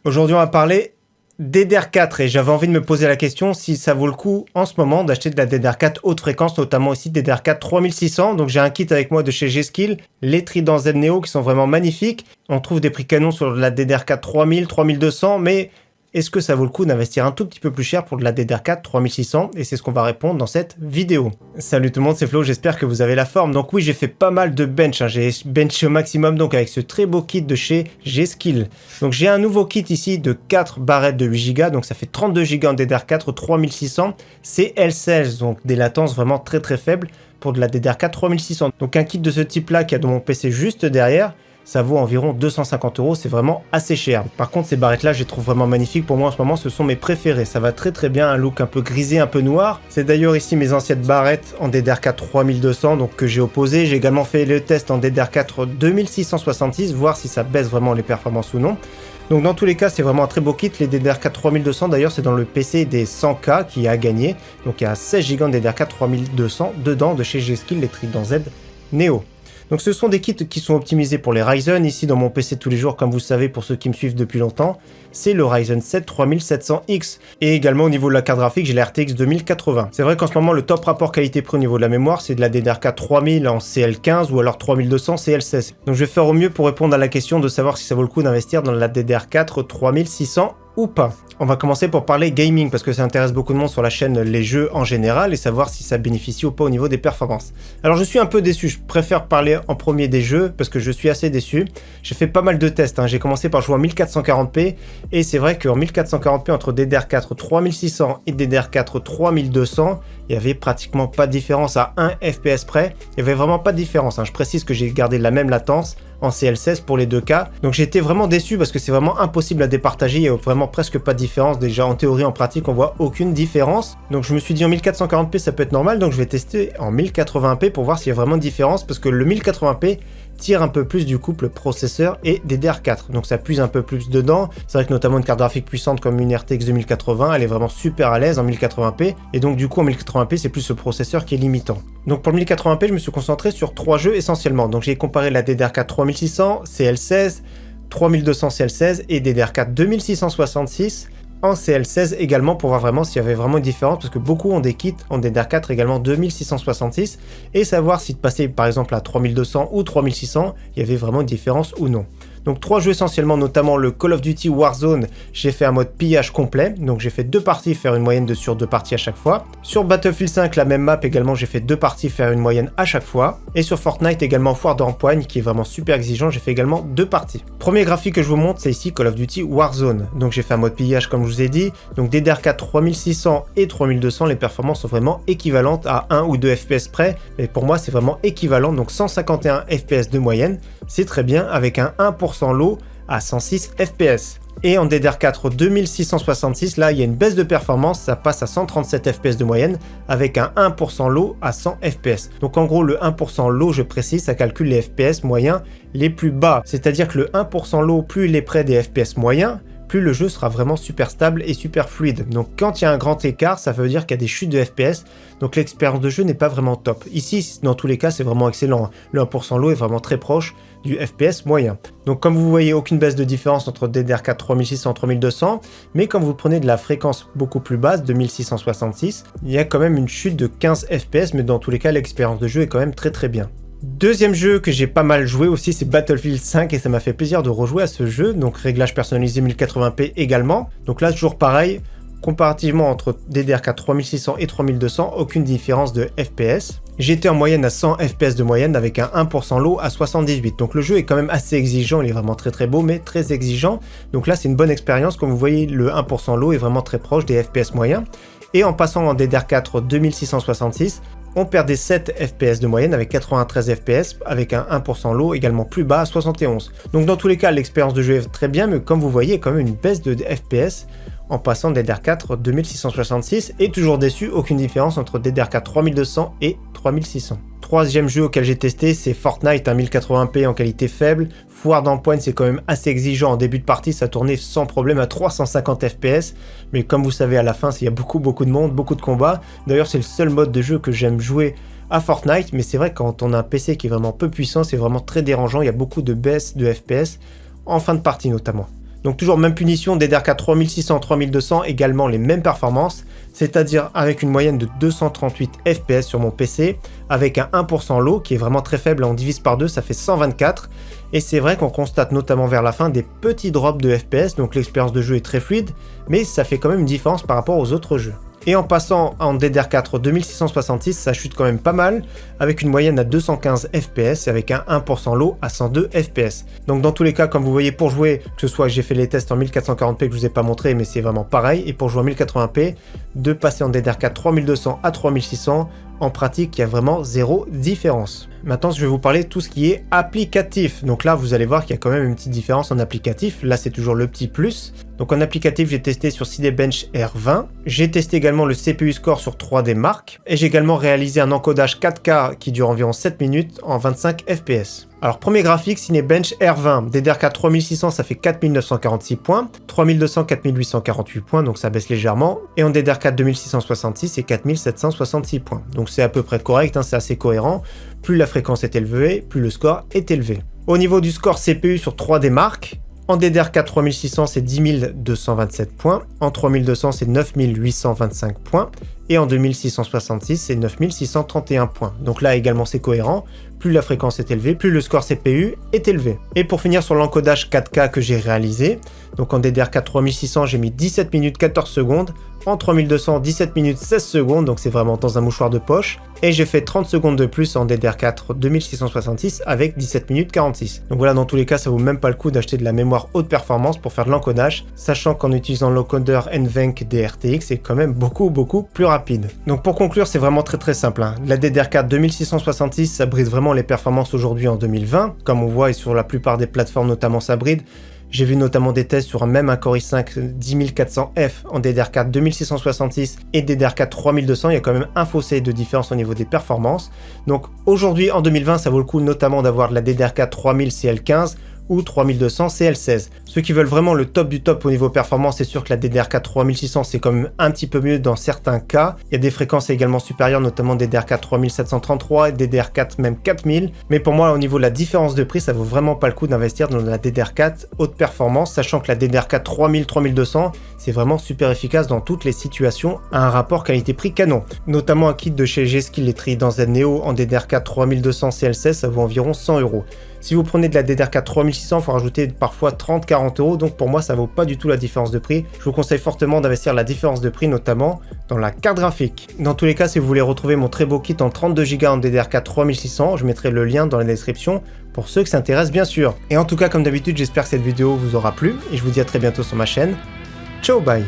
Aujourd'hui, on va parler DDR4 et j'avais envie de me poser la question si ça vaut le coup en ce moment d'acheter de la DDR4 haute fréquence, notamment aussi DDR4 3600. Donc j'ai un kit avec moi de chez G-Skill, les Trident Z Neo qui sont vraiment magnifiques. On trouve des prix canons sur la DDR4 3000, 3200, mais est-ce que ça vaut le coup d'investir un tout petit peu plus cher pour de la DDR4 3600? Et c'est ce qu'on va répondre dans cette vidéo. Salut tout le monde, c'est Flo, j'espère que vous avez la forme. Donc oui, j'ai fait pas mal de bench, j'ai benché au maximum donc avec ce très beau kit de chez G-Skill. Donc j'ai un nouveau kit ici de 4 barrettes de 8 Go, donc ça fait 32 Go en DDR4 3600. C'est L16, donc des latences vraiment très faibles pour de la DDR4 3600. Donc un kit de ce type là qui a dans mon PC juste derrière, ça vaut environ 250 €, c'est vraiment assez cher. Par contre, ces barrettes là, je les trouve vraiment magnifiques. Pour moi, en ce moment, ce sont mes préférés. Ça va très bien, un look un peu grisé, un peu noir. C'est d'ailleurs ici mes anciennes barrettes en DDR4 3200, donc que j'ai opposé. J'ai également fait le test en DDR4 2666, voir si ça baisse vraiment les performances ou non. Donc dans tous les cas, c'est vraiment un très beau kit. Les DDR4 3200, d'ailleurs, c'est dans le PC des 100K qui a gagné. Donc il y a 16 Go de DDR4 3200 dedans de chez G-Skill, les Trident Z Neo. Donc ce sont des kits qui sont optimisés pour les Ryzen. Ici dans mon PC tous les jours, comme vous savez pour ceux qui me suivent depuis longtemps, c'est le Ryzen 7 3700X. Et également au niveau de la carte graphique, j'ai la RTX 2080. C'est vrai qu'en ce moment le top rapport qualité-prix au niveau de la mémoire, c'est de la DDR4 3000 en CL15 ou alors 3200 CL16. Donc je vais faire au mieux pour répondre à la question de savoir si ça vaut le coup d'investir dans la DDR4 3600 ou pas. On va commencer pour parler gaming parce que ça intéresse beaucoup de monde sur la chaîne, les jeux en général, et savoir si ça bénéficie ou pas au niveau des performances. Alors je suis un peu déçu, je préfère parler en premier des jeux parce que je suis assez déçu. J'ai fait pas mal de tests, j'ai commencé par jouer en 1440p et c'est vrai qu'en 1440p entre DDR4 3600 et DDR4 3200, il y avait pratiquement pas de différence à 1 FPS près. Il y avait vraiment pas de différence, Je précise que j'ai gardé la même latence en CL16 pour les deux cas. Donc j'ai été vraiment déçu parce que c'est vraiment impossible à départager, il y a vraiment presque pas de différence. Déjà en théorie, en pratique, on voit aucune différence. Donc je me suis dit en 1440p ça peut être normal, donc je vais tester en 1080p pour voir s'il y a vraiment de différence parce que le 1080p tire un peu plus du couple processeur et DDR4, donc ça puise un peu plus dedans. C'est vrai que notamment une carte graphique puissante comme une RTX 2080, elle est vraiment super à l'aise en 1080p, et donc du coup en 1080p c'est plus ce processeur qui est limitant. Donc pour le 1080p je me suis concentré sur 3 jeux essentiellement, donc j'ai comparé la DDR4 3600, CL16, 3200 CL16 et DDR4 2666 en CL16 également pour voir vraiment s'il y avait vraiment une différence parce que beaucoup ont des kits en DDR4 également 2666 et savoir si de passer par exemple à 3200 ou 3600 il y avait vraiment une différence ou non. Donc 3 jeux essentiellement, notamment le Call of Duty Warzone, j'ai fait un mode pillage complet, donc j'ai fait 2 parties, faire une moyenne de sur 2 parties à chaque fois. Sur Battlefield 5, la même map également, j'ai fait 2 parties, faire une moyenne à chaque fois. Et sur Fortnite également, foire d'empoigne, qui est vraiment super exigeant, j'ai fait également 2 parties. Premier graphique que je vous montre, c'est ici Call of Duty Warzone. Donc j'ai fait un mode pillage comme je vous ai dit, donc DDR4 3600 et 3200, les performances sont vraiment équivalentes à 1 ou 2 FPS près, mais pour moi c'est vraiment équivalent, donc 151 FPS de moyenne, c'est très bien avec un 1% low à 106 FPS. Et en DDR4 2666, là il y a une baisse de performance, ça passe à 137 FPS de moyenne avec un 1% low à 100 FPS. Donc en gros le 1% low, je précise, ça calcule les FPS moyens les plus bas. C'est-à-dire que le 1% low, plus il est près des FPS moyens, plus le jeu sera vraiment super stable et super fluide. Donc quand il y a un grand écart, ça veut dire qu'il y a des chutes de FPS, donc l'expérience de jeu n'est pas vraiment top. Ici, dans tous les cas, c'est vraiment excellent. Le 1% low est vraiment très proche du FPS moyen. Donc comme vous voyez, aucune baisse de différence entre DDR4 3600 et 3200, mais quand vous prenez de la fréquence beaucoup plus basse, de 1666, il y a quand même une chute de 15 FPS, mais dans tous les cas, l'expérience de jeu est quand même très bien. Deuxième jeu que j'ai pas mal joué aussi, c'est Battlefield 5 et ça m'a fait plaisir de rejouer à ce jeu, donc réglage personnalisé 1080p également. Donc là toujours pareil, comparativement entre DDR4 3600 et 3200, aucune différence de FPS. J'étais en moyenne à 100 FPS de moyenne avec un 1% low à 78, donc le jeu est quand même assez exigeant, il est vraiment très beau mais très exigeant. Donc là c'est une bonne expérience, comme vous voyez le 1% low est vraiment très proche des FPS moyens. Et en passant en DDR4 2666, on perdait 7 FPS de moyenne avec 93 FPS avec un 1% low également plus bas à 71. Donc dans tous les cas l'expérience de jeu est très bien, mais comme vous voyez il y a quand même une baisse de FPS en passant DDR4 2666 et toujours déçu, aucune différence entre DDR4 3200 et 3600. Troisième jeu auquel j'ai testé, c'est Fortnite, 1080p en qualité faible. Foire d'empoigne, c'est quand même assez exigeant. En début de partie, ça tournait sans problème à 350 FPS. Mais comme vous savez, à la fin, il y a beaucoup de monde, beaucoup de combats. D'ailleurs, c'est le seul mode de jeu que j'aime jouer à Fortnite. Mais c'est vrai que quand on a un PC qui est vraiment peu puissant, c'est vraiment très dérangeant. Il y a beaucoup de baisse de FPS, en fin de partie notamment. Donc toujours même punition, DDR4 3600, 3200, également les mêmes performances, c'est-à-dire avec une moyenne de 238 FPS sur mon PC, avec un 1% low qui est vraiment très faible, on divise par 2, ça fait 124. Et c'est vrai qu'on constate notamment vers la fin des petits drops de FPS, donc l'expérience de jeu est très fluide, mais ça fait quand même une différence par rapport aux autres jeux. Et en passant en DDR4 2666, ça chute quand même pas mal, avec une moyenne à 215 FPS et avec un 1% low à 102 FPS. Donc dans tous les cas, comme vous voyez, pour jouer, que ce soit j'ai fait les tests en 1440p que je vous ai pas montré, mais c'est vraiment pareil, et pour jouer en 1080p, de passer en DDR4 3200 à 3600, en pratique, il y a vraiment zéro différence. Maintenant, je vais vous parler de tout ce qui est applicatif. Donc là, vous allez voir qu'il y a quand même une petite différence en applicatif. Là, c'est toujours le petit plus. Donc en applicatif, j'ai testé sur Cinebench R20. J'ai testé également le CPU Score sur 3D Mark. Et j'ai également réalisé un encodage 4K qui dure environ 7 minutes en 25 FPS. Alors premier graphique, Cinebench R20, DDR4 3600, ça fait 4946 points, 3200, 4848 points, donc ça baisse légèrement, et en DDR4 2666, c'est 4766 points. Donc c'est à peu près correct, hein, c'est assez cohérent, plus la fréquence est élevée, plus le score est élevé. Au niveau du score CPU sur 3D Mark, en DDR4 3600, c'est 10 227 points, en 3200, c'est 9 825 points, et en 2666, c'est 9631 points. Donc là également c'est cohérent, plus la fréquence est élevée, plus le score CPU est élevé. Et pour finir sur l'encodage 4K que j'ai réalisé, donc en DDR4 3600, j'ai mis 17 minutes 14 secondes, en 3200, 17 minutes 16 secondes, donc c'est vraiment dans un mouchoir de poche, et j'ai fait 30 secondes de plus en DDR4 2666 avec 17 minutes 46. Donc voilà, dans tous les cas, ça vaut même pas le coup d'acheter de la mémoire haute performance pour faire de l'encodage, sachant qu'en utilisant l'encodeur NVENC DRTX, c'est quand même beaucoup plus rapide. Donc pour conclure, c'est vraiment très simple, hein. La DDR4 2666, ça bride vraiment les performances aujourd'hui en 2020, comme on voit, et sur la plupart des plateformes, notamment ça bride. J'ai vu notamment des tests sur même un Core i5 10400F en DDR4 2666 et DDR4 3200, il y a quand même un fossé de différence au niveau des performances. Donc aujourd'hui, en 2020, ça vaut le coup notamment d'avoir de la DDR4 3000 CL15 ou 3200 CL16. Ceux qui veulent vraiment le top du top au niveau performance, c'est sûr que la DDR4 3600 c'est quand même un petit peu mieux dans certains cas. Il y a des fréquences également supérieures, notamment DDR4 3733 et DDR4 même 4000. Mais pour moi, au niveau de la différence de prix, ça vaut vraiment pas le coup d'investir dans la DDR4 haute performance, sachant que la DDR4 3200 c'est vraiment super efficace dans toutes les situations à un rapport qualité-prix canon. Notamment un kit de chez G-Skill et Trident Z Neo en DDR4 3200 CL16, ça vaut environ 100 €. Si vous prenez de la DDR4 3600, il faut rajouter parfois 30-40 € donc pour moi ça vaut pas du tout la différence de prix. Je vous conseille fortement d'investir la différence de prix, notamment dans la carte graphique. Dans tous les cas, si vous voulez retrouver mon très beau kit en 32 Go en DDR4 3600, je mettrai le lien dans la description pour ceux qui s'intéressent bien sûr. Et en tout cas, comme d'habitude, j'espère que cette vidéo vous aura plu et je vous dis à très bientôt sur ma chaîne. Ciao, bye!